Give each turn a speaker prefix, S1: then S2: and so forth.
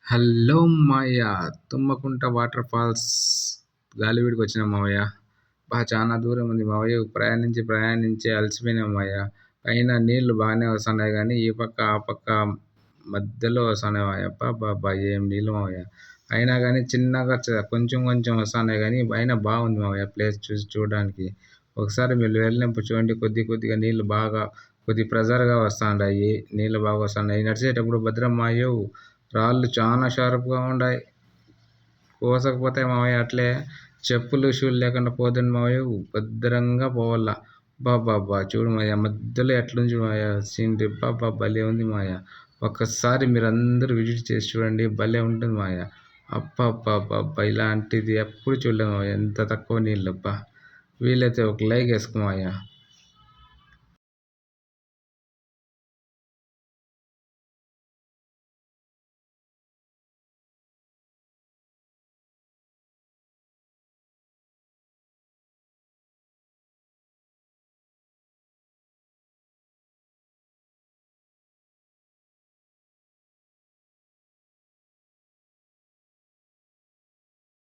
S1: Hello మావయ్య! Tummakunta water falls గాలివీడుకి వచ్చినాం మావయ్య. చానా దూరం ఉంది మావయ్య. ప్రయాణించి అలసిపోయినాం మావయ్య. పైన నీళ్లు బాగానే వస్తున్నాయి గానీ, ఈ పక్క, ఆ పక్క మధ్యలో వస్తున్నాయి మావయ్య. అబ్బబ్బబ్బా! ఏం నీళ్ళు మావయ్య. అయినా గానీ చిన్నగా కొంచెం కొంచెం వస్తున్నాయి గానీ, అయినా బాగుంది మావయ్య ప్లేస్ చూడడానికి. ఒకసారి మీరు వెళ్ళినప్పుడు చూడండి కొద్దిగా నీళ్లు బాగా ప్రెజర్‌గా వస్తాండాయి. నీళ్లు బాగా వస్తున్నాయి. నడిచేటప్పుడు భద్రం మావయ్యో! రాళ్ళు చానా షార్ప్‌గా ఉండాయి. కోసకపోతాయి మావయ్య అట్లే. చెప్పులు, షూలు లేకుండా పోదండి మావయ్య. భద్రంగా పోవాల. అబ్బబ్బబ్బా! చూడు మావయ్య మధ్యలో ఎట్లుంది చూడు మావయ్య సీనరీ. అబ్బబ్బా! భలే ఉంది మావయ్య. ఒక్కసారి మీరందరూ విజిట్ చేసి చూడండి. భలే ఉంటుంది మావయ్య. అబ్బబ్బబ్బబ్బా! ఇలాంటిది ఎప్పుడు చూడలేదు మావయ్య. ఎంత తక్కువ నీళ్ళు అబ్బా! వీలైతే ఒక లైక్ ఏసుకో మావయ్య.